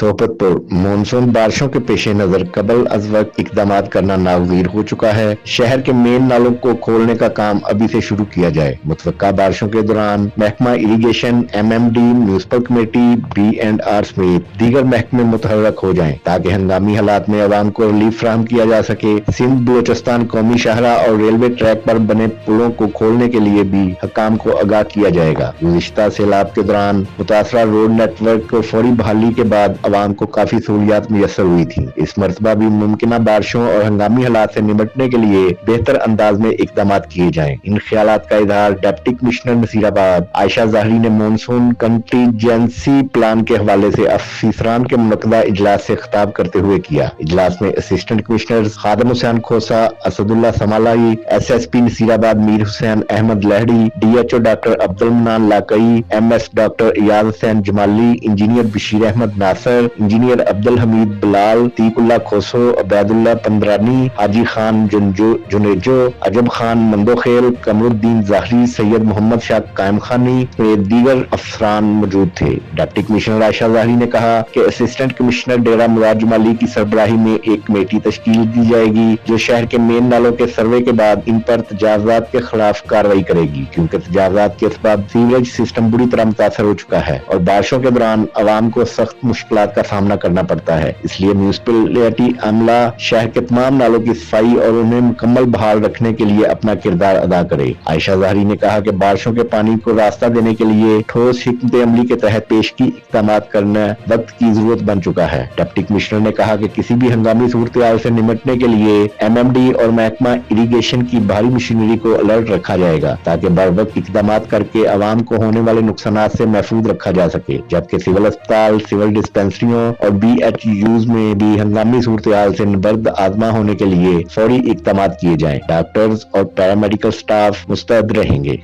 सोपतपुर monsoon बारिशों के पेश नजर कबल अज वक्त इकदाम करना नागजीर हो चुका है। शहर के मेन नालों को खोलने का काम अभी से शुरू किया जाए। मुतवक्का बारिशों के दौरान महकमा irrigation, MMD, municipal committee, B&R समेत दीगर महकमे मुतहर्रक हो जाएं ताकि हंगामी हालात में अवाम को रिलीफ फराहम किया जा सके। सिंध बलोचिस्तान कौमी शाहरा और रेलवे ट्रैक पर बने पुलों को खोलने के लिए भी हकाम को आगाह किया जाएगा। गुज़िश्ता सैलाब के दौरान मुतासरा रोड नेटवर्क को फौरी बहाली के बाद अवाम को काफी सहूलियात मुयस्सर हुई थी। इस मरतबा भी मुमकिन बारिशों और हंगामी हालात से निपटने के लिए बेहतर अंदाज में इकदाम किए जाएं। इन ख्यालात का इजहार डिप्टी कमिश्नर नसीराबाद आयशा ज़ाहरी ने मानसून कंटीजेंसी प्लान के हवाले से अफसरान के मुनक्कदा इजलास से खिताब करते हुए किया। इजलास में assistant commissioner Khadam Hussain Khosa, Asadullah Samalai, SSP Naseerabad Mir Hussain Ahmed Lehri, DHO doctor Abdul Manan Lakai, MS doctor Ayaz Hussain Jamali, engineer Bashir Ahmed Nasir, engineer Abdul Hameed Bilal, Tiqullah Khoso, Obaidullah Pandrani, Haji Khan Junejo, Ajab Khan Mandokhel, Kamruddin ज़ाहरी, सैयद मोहम्मद शाह कायम खानी समेत दीगर अफसरान मौजूद थे। डिप्टी कमिश्नर आयशा ज़ाहरी ने कहा कि असिस्टेंट कमिश्नर डेरा मुराद जमाली की सरबराही में एक कमेटी तश्कील दी जाएगी जो शहर के मेन नालों के सर्वे के बाद इन पर तजावुज़ात के खिलाफ कार्रवाई करेगी, क्योंकि तजावुज़ात के असबाब सीवरेज सिस्टम बुरी तरह मुतासर हो चुका है और बारिशों के दौरान अवाम को सख्त मुश्किलात का सामना करना पड़ता है। इसलिए म्यूनिसिपैलिटी अमला शहर के तमाम नालों की सफाई और उन्हें मुकम्मल बहाल रखने के लिए अपना किरदार अदा करे। आयशा ज़ाहरी ने कहा कि बारिशों के पानी को रास्ता देने के लिए ठोस हिकमत अमली के तहत पेशगी इक़दाम करना वक्त की जरूरत बन चुका है। डिप्टी कमिश्नर ने कहा कि किसी भी हंगामी सूरत-ए-हाल से निपटने के लिए MMD और महकमा इरीगेशन की भारी मशीनरी को अलर्ट रखा जाएगा ताकि बर वक्त इक़दाम करके अवाम को होने वाले नुकसानात से महफूज रखा जा सके, जबकि सिविल अस्पताल, सिविल डिस्पेंसरियों और BHUs में भी हंगामी सूरत-ए-हाल से नबर्द आज़मा होने के लिए फौरी इक़दाम किए जाएं। डॉक्टर्स और पैरामेडिकल स्टाफ मुस्तैद रहेंगे।